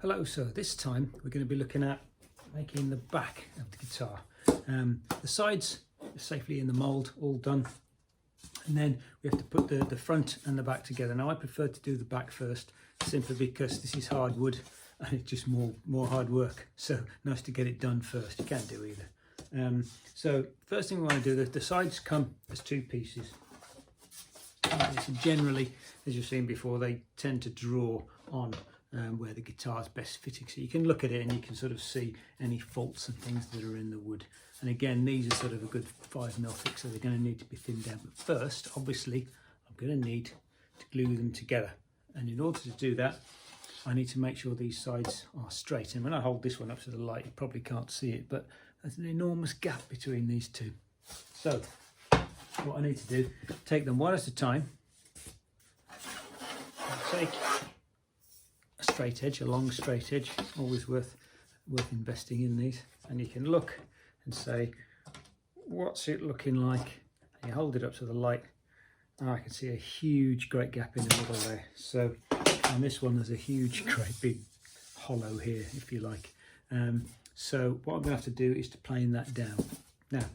Hello, so this time we're going to be looking at making the back of the guitar. The sides are safely in the mould, all done, and then we have to put the front and the back together. Now I prefer to do the back first, simply because this is hardwood and it's just more hard work, so nice to get it done first. You can't do either. So first thing we want to do, the sides come as two pieces. So generally, as you've seen before, they tend to draw on where the guitar is best fitting, so you can look at it and you can sort of see any faults and things that are in the wood. And again, these are sort of a good 5mm thick, so they're going to need to be thinned down. But first, obviously, I'm going to need to glue them together, and in order to do that, I need to make sure these sides are straight. And when I hold this one up to the light, you probably can't see it, but there's an enormous gap between these two. So what I need to do, take them one at a time. I'll take a straight edge, a long straight edge, always worth investing in these, and you can look and say, what's it looking like? And you hold it up to the light, and I can see a huge great gap in the middle there. So on this one there's a huge great big hollow here, if you like. So what I'm going to have to do is to plane that down. Now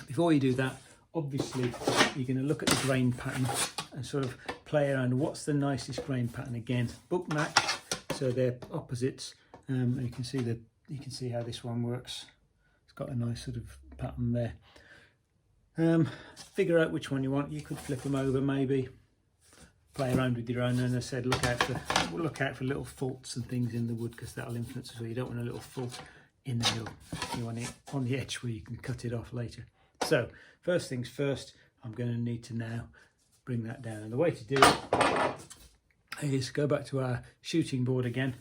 before you do that, obviously you're going to look at the grain pattern and sort of play around. What's the nicest grain pattern? Again, book match, so they're opposites, and you can see how this one works. It's got a nice sort of pattern there. Figure out which one you want. You could flip them over, maybe play around with your own. And as I said, look out for little faults and things in the wood, because that'll influence as well. You don't want a little fault in the middle. You want it on the edge where you can cut it off later. So first things first, I'm going to need to now bring that down, and the way to do it is go back to our shooting board again,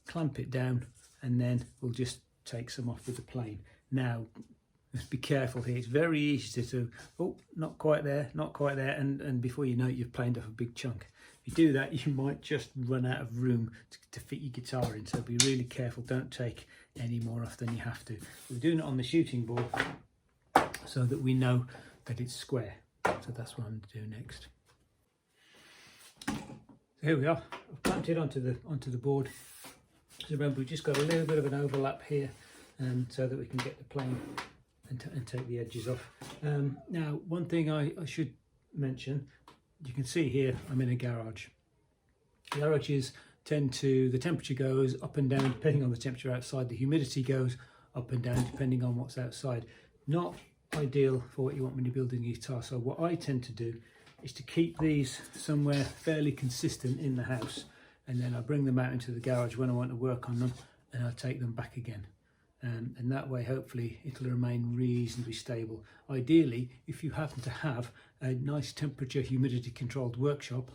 clamp it down, and then we'll just take some off with the plane. Now just be careful here, it's very easy to oh, not quite there, and before you know it, you've planed off a big chunk. If you do that, you might just run out of room to fit your guitar in, so be really careful, don't take any more off than you have to. We're doing it on the shooting board so that we know that it's square. So that's what I'm going to do next. So here we are. I've clamped it onto the board. So remember, we've just got a little bit of an overlap here, so that we can get the plane and take the edges off. Now, one thing I should mention, you can see here I'm in a garage. Garages the temperature goes up and down depending on the temperature outside. The humidity goes up and down depending on what's outside. Not ideal for what you want when you're building a guitar. So what I tend to do is to keep these somewhere fairly consistent in the house, and then I bring them out into the garage when I want to work on them, and I take them back again, and that way hopefully it'll remain reasonably stable. Ideally, if you happen to have a nice temperature humidity controlled workshop,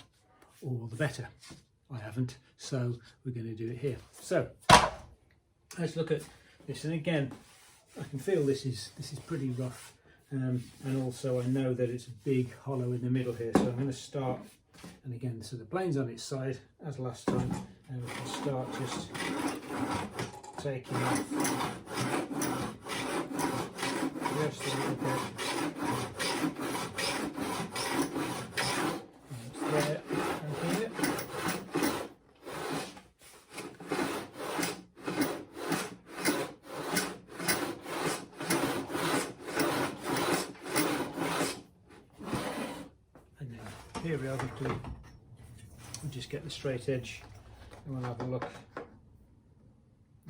all the better. I haven't, so we're going to do it here. So let's look at this, and again, I can feel this is pretty rough, and also I know that it's a big hollow in the middle here, so I'm going to start, and again, so the plane's on its side as last time, and we can start just taking off just a little bit. And it's there, and here. Here we are, we'll just get the straight edge and we'll have a look.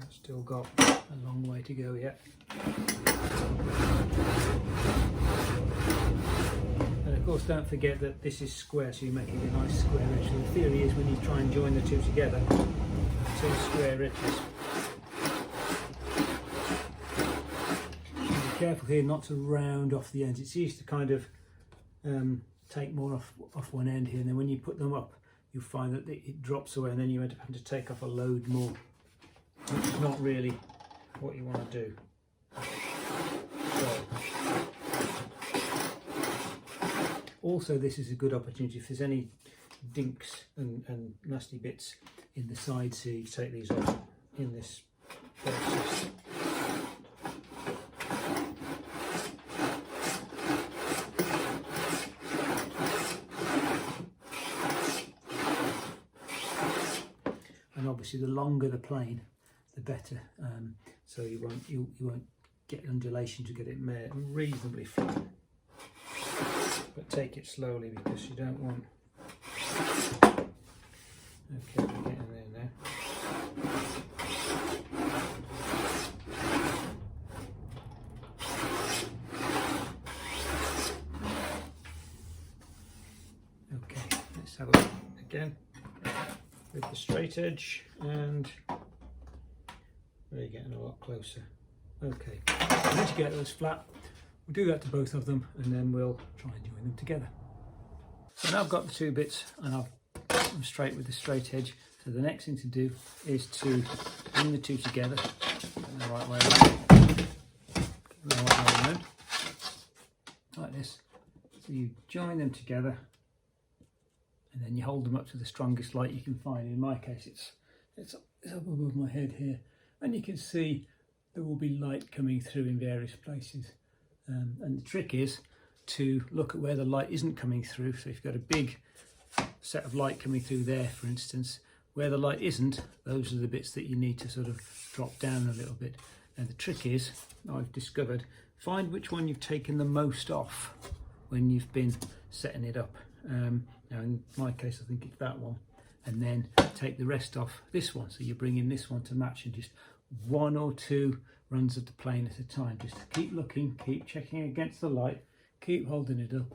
I've still got a long way to go yet. And of course, don't forget that this is square, so you're making a nice square edge. So the theory is when you try and join the two together, two square edges. Be careful here not to round off the ends. It's easy to kind of take more off one end here, and then when you put them up, you'll find that it drops away, and then you end up having to take off a load more, which is not really what you want to do. So, also, this is a good opportunity if there's any dinks and nasty bits in the sides here, you take these off in this process. obviously the longer the plane, the better. So you won't get undulation to get it reasonably flat. But take it slowly because you don't want. Okay, we're getting there now. Okay, let's have a look again with the straight edge, and we're getting a lot closer. Okay, once you get those flat, we'll do that to both of them, and then we'll try and join them together. So now I've got the two bits, and I've put them straight with the straight edge. So the next thing to do is to bring the two together the right way around. The right way around, like this. So you join them together, and then you hold them up to the strongest light you can find. In my case, it's up above my head here, and you can see there will be light coming through in various places. And the trick is to look at where the light isn't coming through. So if you've got a big set of light coming through there, for instance, where the light isn't, those are the bits that you need to sort of drop down a little bit. And the trick is, I've discovered, find which one you've taken the most off when you've been setting it up. Now in my case, I think it's that one, and then take the rest off this one. So you're bringing this one to match, and just one or two runs of the plane at a time. Just keep looking, keep checking against the light, keep holding it up,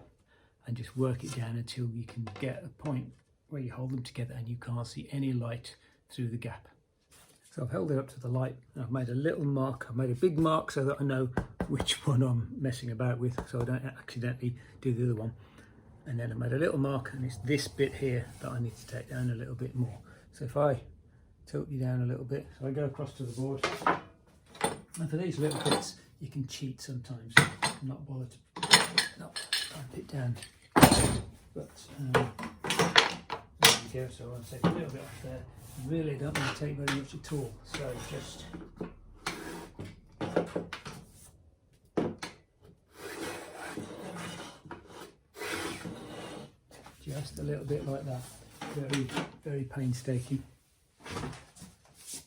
and just work it down until you can get a point where you hold them together and you can't see any light through the gap. So I've held it up to the light, and I've made a little mark. I've made a big mark so that I know which one I'm messing about with, so I don't accidentally do the other one. And then I made a little mark, and it's this bit here that I need to take down a little bit more. So if I tilt you down a little bit, so I go across to the board, and for these little bits you can cheat sometimes. I'm not bothered to clamp it down, but there you go. So I'll take a little bit off there. I really don't want to take very much at all, so just a little bit like that. Very, very painstaking.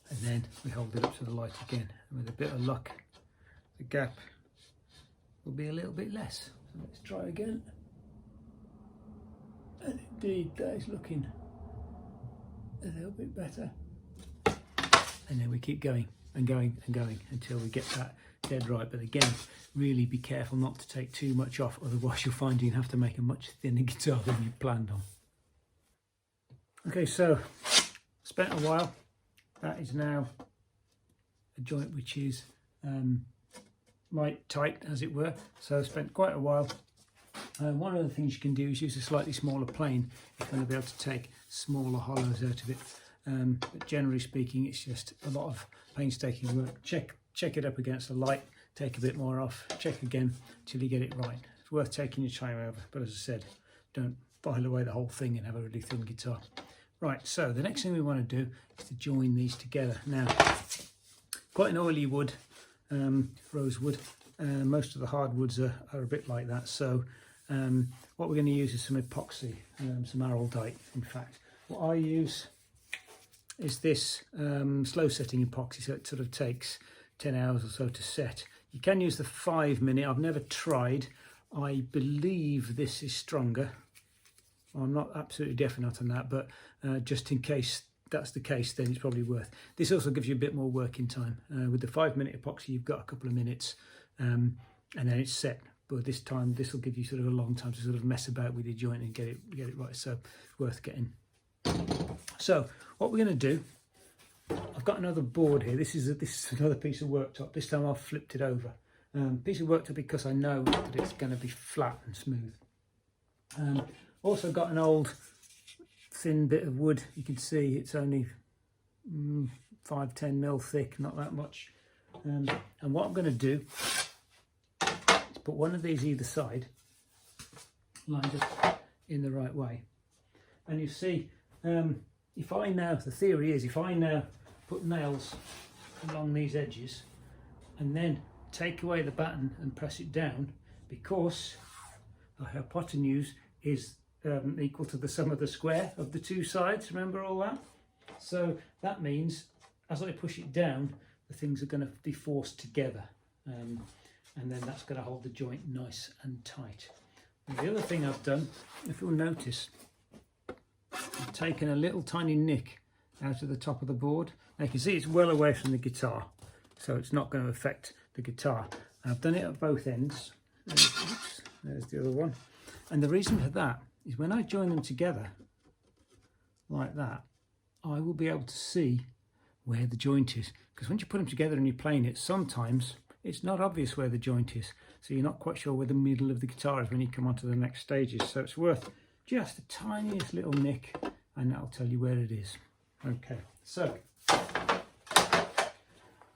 And then we hold it up to the light again, and with a bit of luck the gap will be a little bit less. So let's try again, and indeed that is looking a little bit better. And then we keep going and going and going until we get that dead right. But again, really be careful not to take too much off, otherwise you'll find you have to make a much thinner guitar than you planned on. Okay, so spent a while. That is now a joint which is right tight, as it were. So I spent quite a while. One of the things you can do is use a slightly smaller plane. You're going to be able to take smaller hollows out of it. But generally speaking, it's just a lot of painstaking work. Check it up against the light, take a bit more off, check again till you get it right. It's worth taking your time over, but as I said, don't file away the whole thing and have a really thin guitar. Right, so the next thing we want to do is to join these together. Now, quite an oily wood, rosewood. Most of the hardwoods are a bit like that. So what we're going to use is some epoxy, some araldite in fact. What I use is this slow setting epoxy, so it sort of takes 10 hours or so to set. You can use the 5-minute. I've never tried. I believe this is stronger. I'm not absolutely definite on that, but just in case that's the case, then it's probably worth. This also gives you a bit more working time. With the 5-minute epoxy, you've got a couple of minutes, and then it's set. But this time, this will give you sort of a long time to sort of mess about with your joint and get it right. So it's worth getting. So what we're going to do, I've got another board here. This is another piece of worktop. This time I've flipped it over. Piece of worktop because I know that it's going to be flat and smooth. Also got an old thin bit of wood. You can see it's only 5-10 mil thick, not that much. And what I'm going to do is put one of these either side, lined up in the right way. And you see, if I now, the theory is, if I now put nails along these edges and then take away the batten and press it down, because the hypotenuse is equal to the sum of the square of the two sides, remember all that? So that means as I push it down, the things are going to be forced together, and then that's going to hold the joint nice and tight. And the other thing I've done, if you'll notice, I've taken a little tiny nick out of the top of the board. Now you can see it's well away from the guitar, so it's not going to affect the guitar. And I've done it at both ends. There's the other one. And the reason for that is when I join them together like that, I will be able to see where the joint is. Because when you put them together and you're playing it, sometimes it's not obvious where the joint is. So you're not quite sure where the middle of the guitar is when you come on to the next stages. So it's worth just the tiniest little nick, and that'll tell you where it is. Okay, so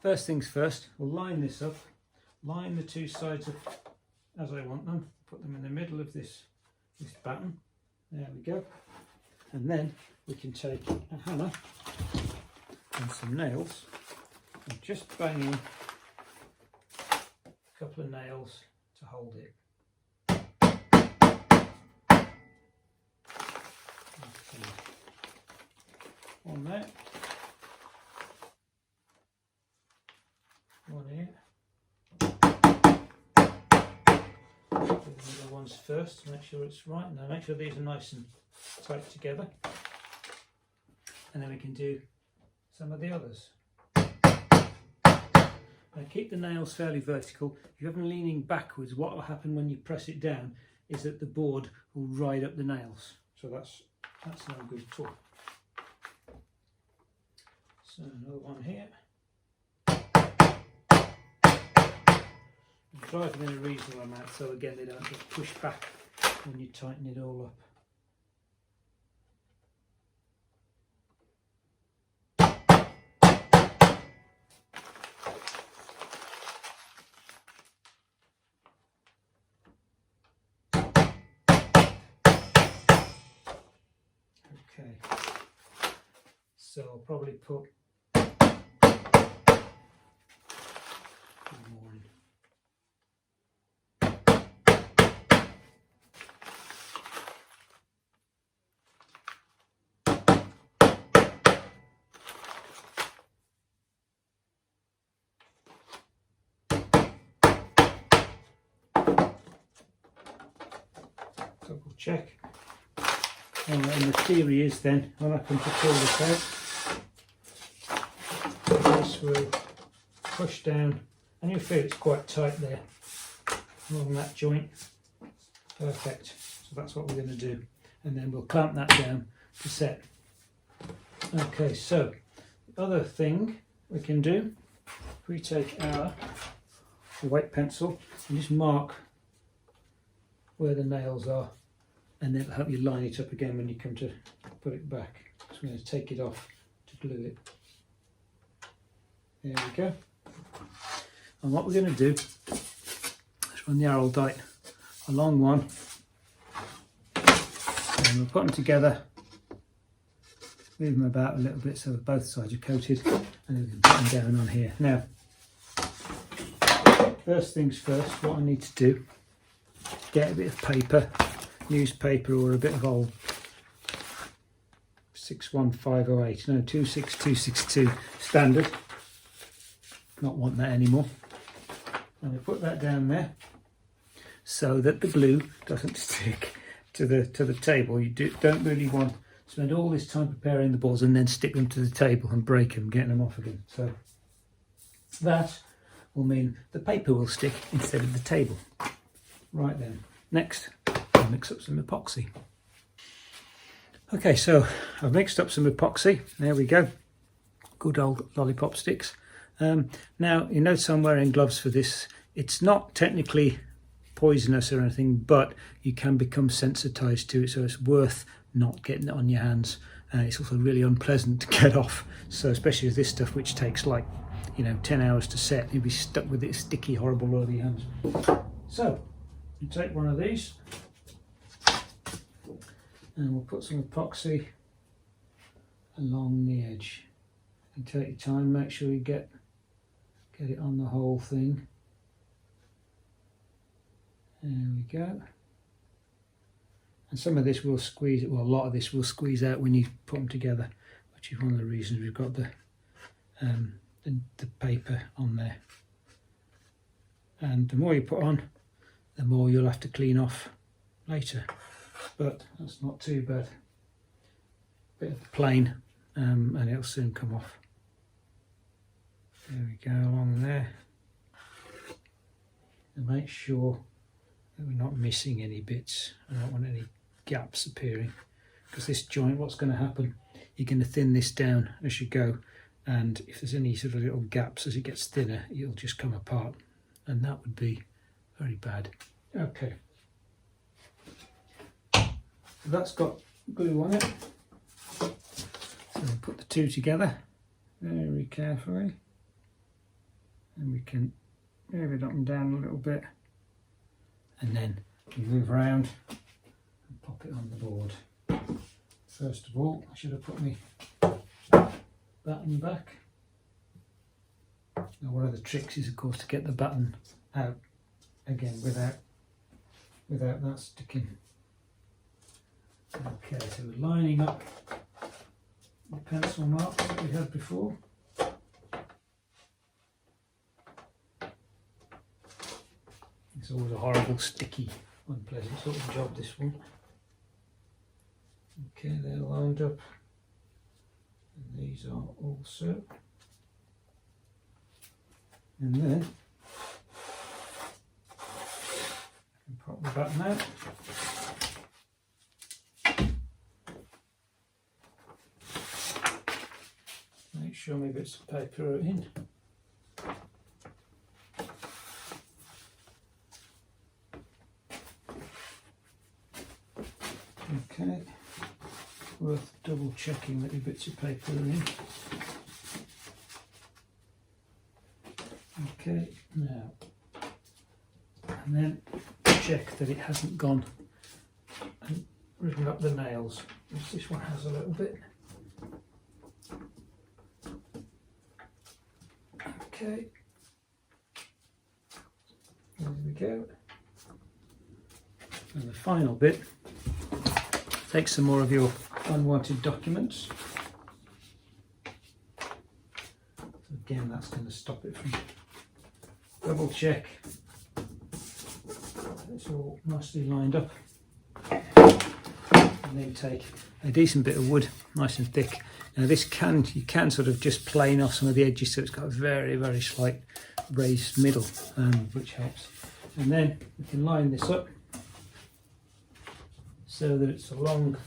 first things first, we'll line this up, line the two sides up as I want them, put them in the middle of this batten. There we go. And then we can take a hammer and some nails and just bang in a couple of nails to hold it. Okay. One there, one here. Do the middle ones first to make sure it's right. Now make sure these are nice and tight together, and then we can do some of the others. Now keep the nails fairly vertical. If you have them leaning backwards, what will happen when you press it down is that the board will ride up the nails. So that's no good at all. So another one here. Drive them in a reasonable amount, so again they don't get pushed back when you tighten it all up. Okay, so I'll probably put one more in. Double check. And the theory is then, when I come to pull this out, this will push down, and you'll feel it's quite tight there along that joint. Perfect. So that's what we're going to do, and then we'll clamp that down to set. Okay, so the other thing we can do, if we take our white pencil and just mark where the nails are, and then it'll help you line it up again when you come to put it back. So I'm going to take it off to glue it. There we go. And what we're going to do is run the Araldite along one, and we'll put them together, move them about a little bit so that both sides are coated, and then we can put them down on here. Now, first things first, what I need to do, get a bit of paper, newspaper, or a bit of old 61508, no, 26262 standard. Not want that anymore. And we put that down there so that the glue doesn't stick to the table. You don't really want to spend all this time preparing the balls and then stick them to the table and break them, getting them off again. So that will mean the paper will stick instead of the table. Right then, next I'll mix up some epoxy. Okay, so I've mixed up some epoxy. There we go. Good old lollipop sticks. Now, you notice I'm wearing gloves for this. It's not technically poisonous or anything, but you can become sensitized to it, so it's worth not getting it on your hands. It's also really unpleasant to get off, so especially with this stuff, which takes like, 10 hours to set, you'll be stuck with it sticky, horrible all over your hands. So, you take one of these, and we'll put some epoxy along the edge. And take your time, make sure you get it on the whole thing. There we go. And some of this will squeeze, well, a lot of this will squeeze out when you put them together. which is one of the reasons we've got the paper on there. And the more you put on, the more you'll have to clean off later, but that's not too bad. Bit of plain, and it'll soon come off. There we go, along there, and make sure that we're not missing any bits. I don't want any gaps appearing, because this joint, what's going to happen, you're going to thin this down as you go, and if there's any sort of little gaps as it gets thinner, it'll just come apart, and that would be very bad. Okay, so that's got glue on it, so we'll put the two together very carefully, and we can move it up and down a little bit, and then we move around and pop it on the board. First of all, I should have put my batten back. Now, one of the tricks is, of course, to get the batten out again without that sticking. Okay, so we're lining up the pencil marks that we had before. It's always a horrible, sticky, unpleasant sort of job, this one. Okay, they're lined up, and these are also. And then I can pop the button out. Make sure my bits of paper are in. Okay, worth double checking that your bits of paper are in. Okay, now, and then check that it hasn't gone and written up the nails, which this one has a little bit. Okay, there we go. And the final bit, take some more of your unwanted documents. So again, that's going to stop it from. Double check it's all nicely lined up, and then take a decent bit of wood, nice and thick. Now this you can sort of just plane off some of the edges, so it's got a very, very slight raised middle, which helps. And then we can line this up so that it's along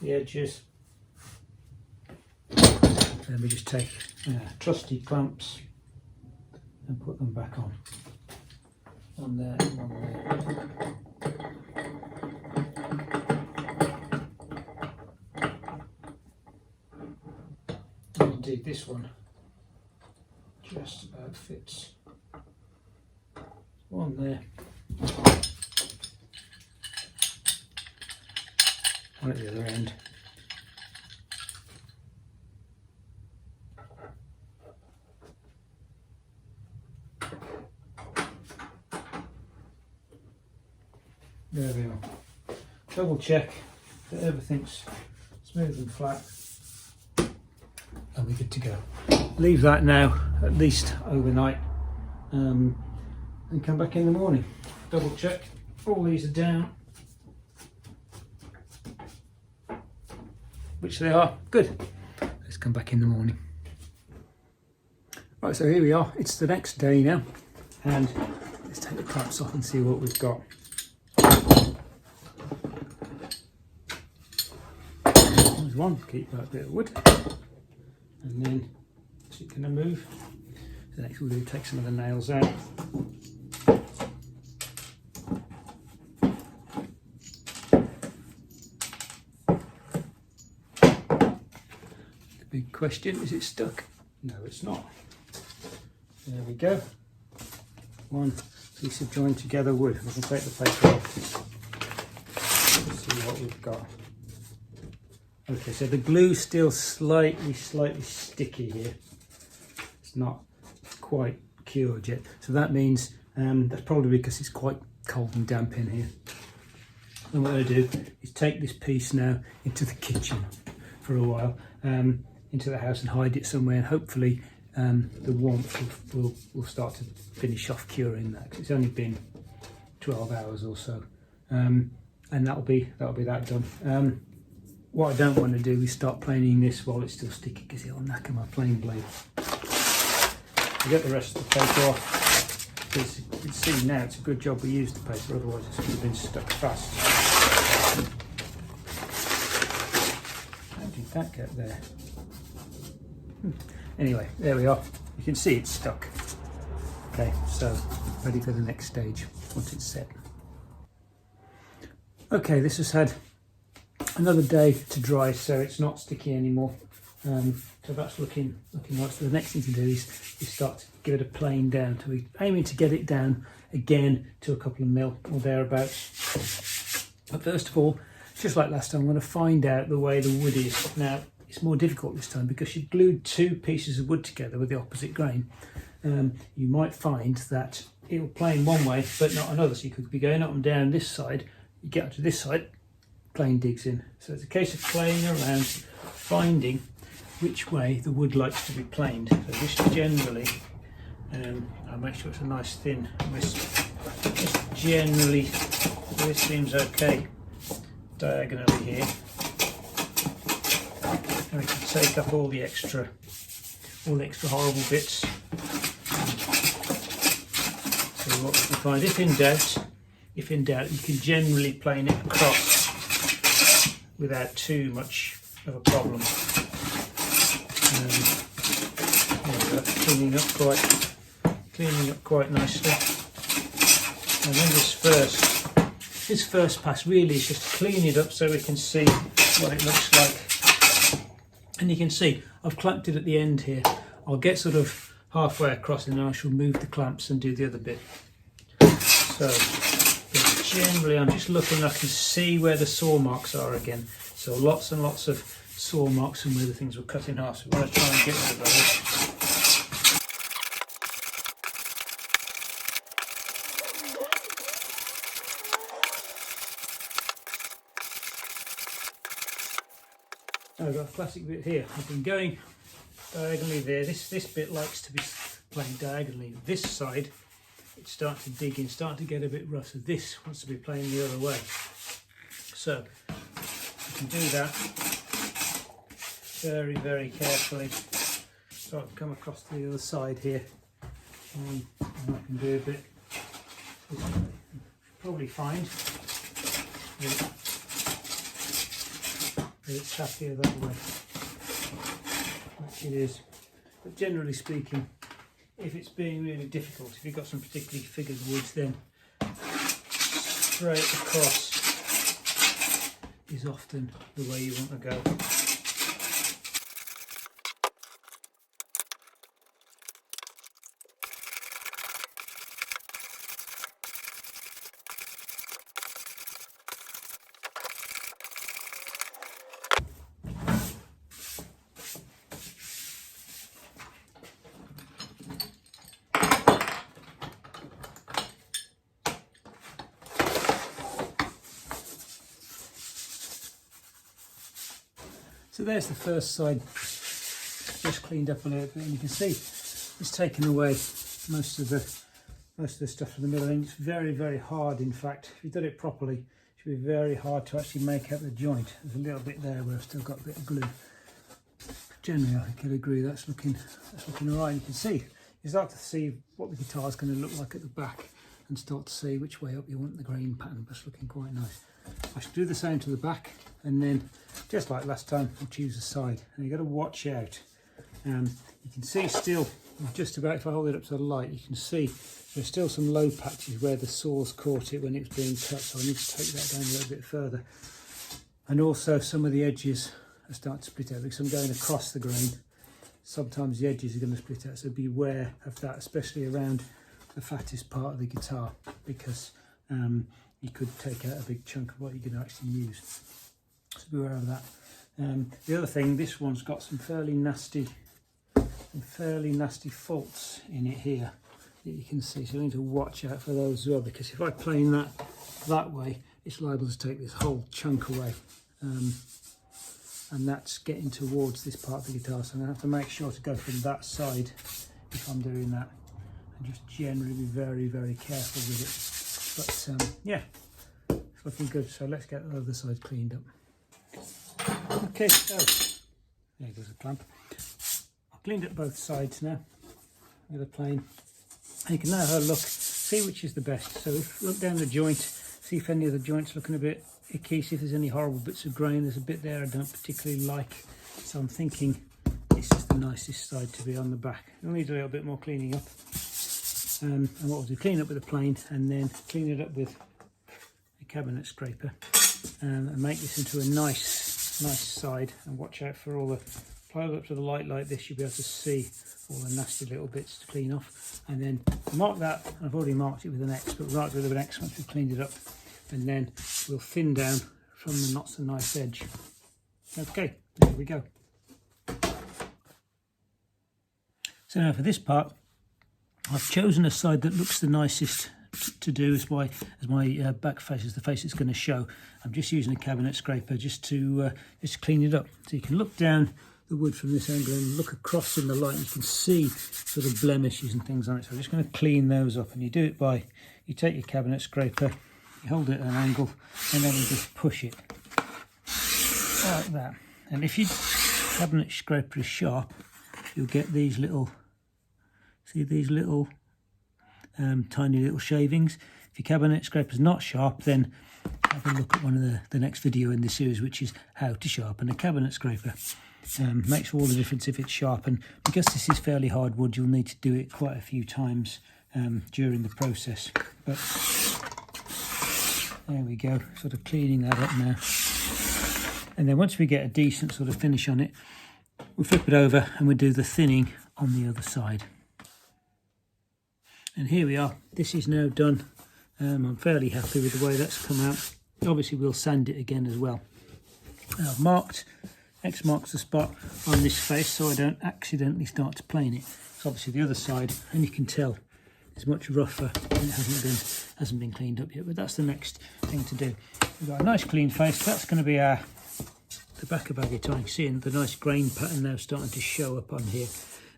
the edges. Then we just take trusty clamps and put them back on there and on there. And indeed this one just about fits. One there, one at the other end. There we are. Double check that everything's smooth and flat, and we're good to go. Leave that now at least overnight, and come back in the morning. Double check all these are down, which they are. Good. Let's come back in the morning. Right, so here we are. It's the next day now, and let's take the clamps off and see what we've got. There's one, keep that bit of wood, and then is it going to move? The next we'll do, take some of the nails out. The big question, is it stuck? No, it's not. There we go. One piece of joined together wood. We can take the paper off. Let's see what we've got. Okay, so the glue's still slightly sticky here. It's not quite cured yet. So that means that's probably because it's quite cold and damp in here. And what I'm going to do is take this piece now into the kitchen. for a while into the house and hide it somewhere, and hopefully the warmth will start to finish off curing that, 'cause it's only been 12 hours or so, and that'll be that done. What I don't want to do is start planing this while it's still sticky, because it'll knacker my plane blade. I get the rest of the paper off, because you can see now it's a good job we used the paper, otherwise it's would have been stuck fast. How did that get there? Anyway, there we are. You can see it's stuck. Okay, so ready for the next stage once it's set. Okay, this has had another day to dry, so it's not sticky anymore. So that's looking right. So the next thing to do is start to give it a plane down. So we're aiming to get it down again to a couple of mil or thereabouts. But first of all, just like last time, I'm going to find out the way the wood is. Now, it's more difficult this time because you've glued two pieces of wood together with the opposite grain. You might find that it'll plane one way but not another. So you could be going up and down this side, you get up to this side, plane digs in. So it's a case of playing around, finding which way the wood likes to be planed. So this generally, I'll make sure it's a nice thin wisp. Just generally, this seems okay diagonally here. And we can take up all the extra horrible bits. So what we can find, if in doubt, you can generally plane it across without too much of a problem. Cleaning up quite nicely. And then this first pass really is just to clean it up so we can see what it looks like. And you can see I've clamped it at the end here. I'll get sort of halfway across and then I shall move the clamps and do the other bit. So generally I'm just looking, I can see where the saw marks are again. So lots and lots of saw marks and where the things were cut in half. So we want to try and get rid of those. I've got a classic bit here. I've been going diagonally there. This bit likes to be playing diagonally. This side, it's starting to dig in, starting to get a bit rough. So this wants to be playing the other way. So you can do that very, very carefully. So I've come across to the other side here, and I can do a bit. Probably find that it's happier that way, which it is. But generally speaking, if it's being really difficult, if you've got some particularly figured woods, then straight across is often the way you want to go. So there's the first side, just cleaned up a little bit, and you can see it's taken away most of the stuff from the middle. And it's very, very hard. In fact, if you did it properly, it should be very hard to actually make out the joint. There's a little bit there where I've still got a bit of glue. Generally, I could agree that's looking all right. You can see, you start to see what the guitar is going to look like at the back, and start to see which way up you want the grain pattern. That's looking quite nice. I should do the same to the back, and then just like last time, we'll choose a side. And you've got to watch out. You can see still, just about, if I hold it up to the light, you can see there's still some low patches where the saws caught it when it was being cut, so I need to take that down a little bit further. And also some of the edges are starting to split out because I'm going across the grain. Sometimes the edges are going to split out, so beware of that, especially around the fattest part of the guitar, because you could take out a big chunk of what you're going to actually use. So beware of that. The other thing, this one's got some fairly nasty faults in it here that you can see. So I need to watch out for those as well, because if I plane that way, it's liable to take this whole chunk away. And and that's getting towards this part of the guitar, so I'm going to have to make sure to go from that side if I'm doing that, and just generally be very, very careful with it. But yeah, it's looking good, so let's get the other side cleaned up. Okay, so there goes the clamp. I've cleaned up both sides now with a plane. And you can now have a look, see which is the best. So if look down the joint, see if any of the joints looking a bit icky, see if there's any horrible bits of grain. There's a bit there I don't particularly like, so I'm thinking this is the nicest side to be on the back. It'll need a little bit more cleaning up. And what we'll do, clean up with a plane and then clean it up with a cabinet scraper and make this into a nice side. And watch out for all the, apply it up to the light like this, you'll be able to see all the nasty little bits to clean off. And then mark that, I've already marked it with an X, but mark it with an X once we've cleaned it up. And then we'll thin down from the not so nice edge. Okay, there we go. So now for this part, I've chosen a side that looks the nicest to do as my back face, as the face it's going to show. I'm just using a cabinet scraper just to clean it up. So you can look down the wood from this angle and look across in the light. You can see sort of blemishes and things on it. So I'm just going to clean those up, and you do it by, you take your cabinet scraper, you hold it at an angle, and then you just push it like that. And if your cabinet scraper is sharp, you'll get these little, see these little tiny little shavings. If your cabinet scraper is not sharp, then have a look at one of the next video in this series, which is how to sharpen a cabinet scraper. Makes all the difference if it's sharp, and because this is fairly hard wood, you'll need to do it quite a few times during the process. But there we go, sort of cleaning that up now. And then once we get a decent sort of finish on it, we'll flip it over and we'll do the thinning on the other side. And here we are, this is now done. I'm fairly happy with the way that's come out. Obviously we'll sand it again as well. I've marked, X marks the spot on this face so I don't accidentally start to plane it. So obviously the other side, and you can tell, is much rougher and it hasn't been cleaned up yet, but that's the next thing to do. We've got a nice clean face. That's going to be the back of our guitar. You can see the nice grain pattern now starting to show up on here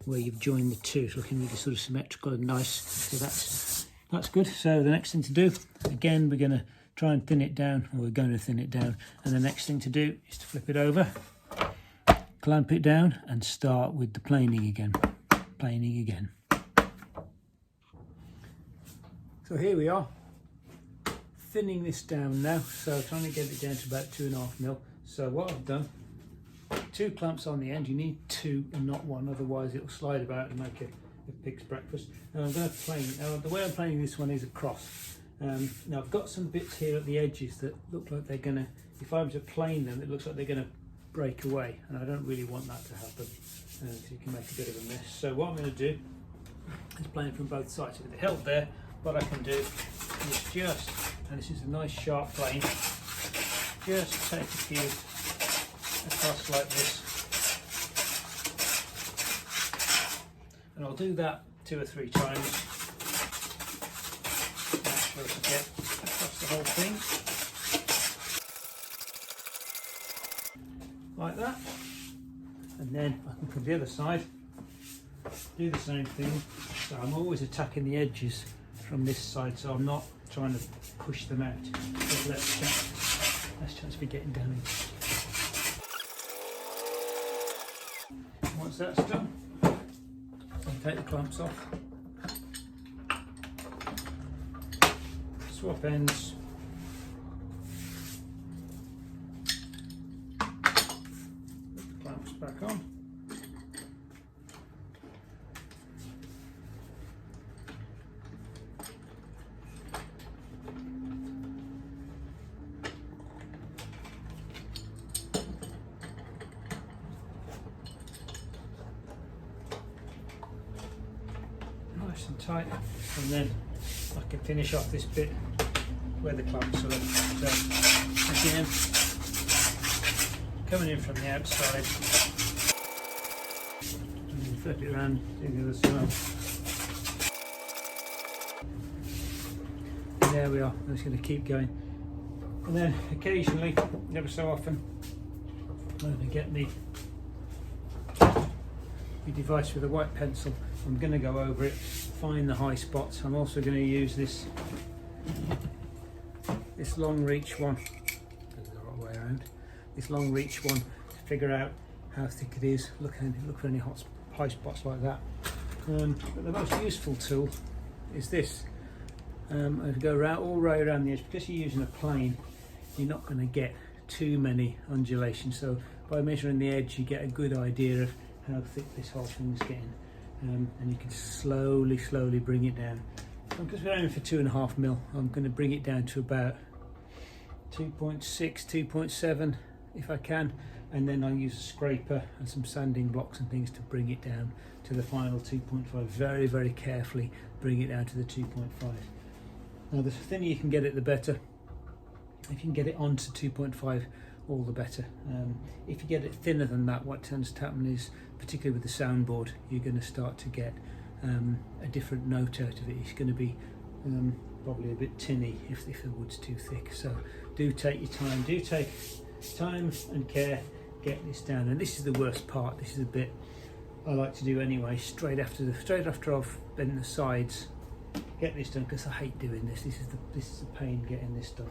where you've joined the two. It's looking really sort of symmetrical and nice. So that's good. So the next thing to do, again, we're going to try and thin it down, or we're going to thin it down. And the next thing to do is to flip it over, clamp it down, and start with the planing again. Planing again. So here we are, thinning this down now. So trying to get it down to about 2.5 mil. So what I've done, 2 clamps on the end. You need 2 and not 1, otherwise it'll slide about and make a pig's breakfast. And I'm going to plane it. Now the way I'm planing this one is across. Now I've got some bits here at the edges that look like they're going to, if I were to plane them, it looks like they're going to break away, and I don't really want that to happen, so you can make a bit of a mess. So what I'm going to do is plane from both sides. With it held there, what I can do is just, and this is a nice sharp plane, just take a few across like this, and I'll do that 2 or 3 times. Make sure to get across the whole thing like that, and then I can put the other side, do the same thing. So I'm always attacking the edges from this side, so I'm not trying to push them out. There's less chance for getting damaged. Once that's done, I'll take the clamps off, swap ends, put the clamps back on. Nice and tight, and then I can finish off this bit where the clamps are. So again, coming in from the outside, and then flip it around, do the other side. And there we are. I'm just going to keep going, and then occasionally, never so often, I'm going to get me device with a white pencil. I'm going to go over it, find the high spots. I'm also going to use this long reach one, the right way around, this long reach one to figure out how thick it is. Look for any high spots like that. But the most useful tool is this. I go all right around the edge. Because you're using a plane, you're not going to get too many undulations. So by measuring the edge, you get a good idea of how thick this whole thing's getting, and you can slowly bring it down. Because we're aiming for 2.5 mil, I'm going to bring it down to about 2.6, 2.7 if I can, and then I'll use a scraper and some sanding blocks and things to bring it down to the final 2.5. Very carefully bring it down to the 2.5. Now the thinner you can get it, the better. If you can get it onto 2.5, all the better. If you get it thinner than that, what tends to happen is, particularly with the soundboard, you're going to start to get a different note out of it. It's going to be probably a bit tinny if the wood's too thick. So do take your time. Do take time and care. Get this down. And this is the worst part. This is a bit I like to do anyway. Straight after I've bent the sides, get this done, because I hate doing this. This is the pain getting this done.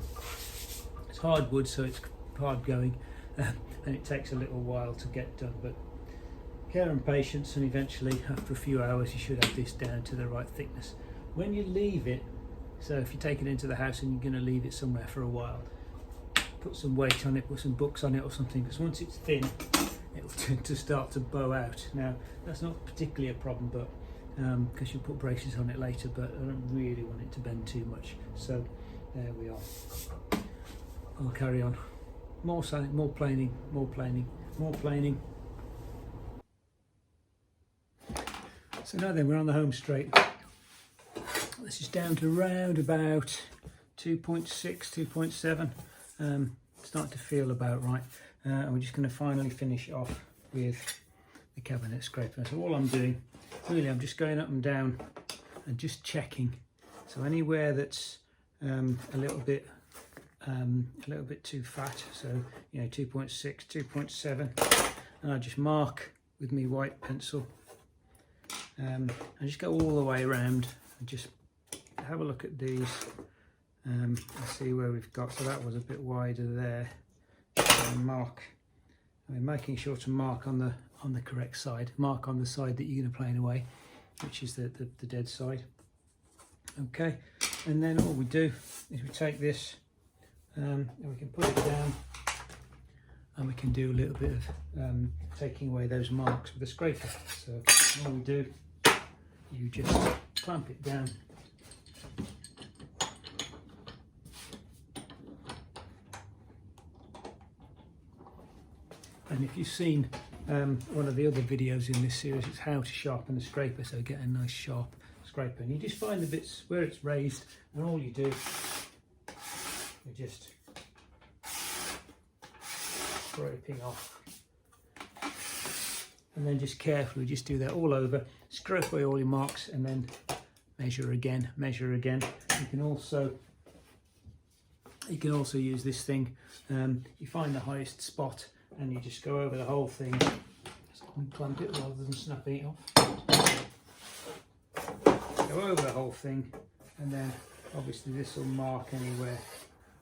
It's hard wood, so it's hard going, and it takes a little while to get done, but care and patience, and eventually after a few hours you should have this down to the right thickness. When you leave it, so if you take it into the house and you're going to leave it somewhere for a while, put some weight on it, put some books on it or something, because once it's thin it'll tend to start to bow out. Now that's not particularly a problem, but because you'll put braces on it later, but I don't really want it to bend too much. So there we are. I'll carry on. More sanding, more planing, more planing, more planing. So now then, we're on the home straight. This is down to round about 2.6, 2.7. Starting to feel about right. And we're just going to finally finish off with the cabinet scraper. So all I'm doing, really, I'm just going up and down and just checking. So anywhere that's a little bit too fat, so 2.6, 2.7, and I just mark with my white pencil. I just go all the way around and just have a look at these and see where we've got. So that was a bit wider there. Making sure to mark on the correct side. Mark on the side that you're going to plane away, which is the dead side. Okay, and then all we do is we take this and we can put it down, and we can do a little bit of taking away those marks with a scraper. So all we do, you just clamp it down. And if you've seen one of the other videos in this series, it's how to sharpen the scraper, so get a nice sharp scraper. And you just find the bits where it's raised, and all you do, you just scraping off, and then just carefully just do that all over, scrape away all your marks, and then measure again, measure again. You can also use this thing. You find the highest spot and you just go over the whole thing, just unclamp it rather than snapping it off. Go over the whole thing, and then obviously this will mark anywhere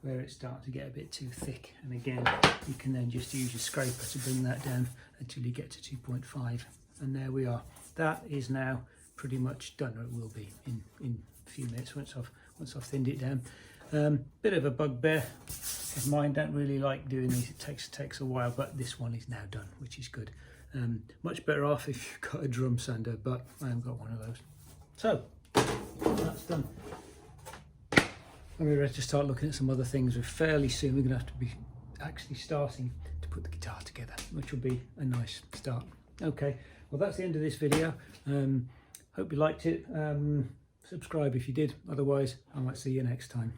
where it starts to get a bit too thick, and again you can then just use your scraper to bring that down until you get to 2.5, and there we are. That is now pretty much done, or it will be in a few minutes once I've thinned it down. Bit of a bugbear of mine, don't really like doing these, it takes a while, but this one is now done, which is good. Much better off if you've got a drum sander, but I haven't got one of those. So that's done. We're ready to start looking at some other things. We're fairly soon we're going to have to be actually starting to put the guitar together, which will be a nice start. Okay, well that's the end of this video. Hope you liked it. Subscribe if you did, otherwise I might see you next time.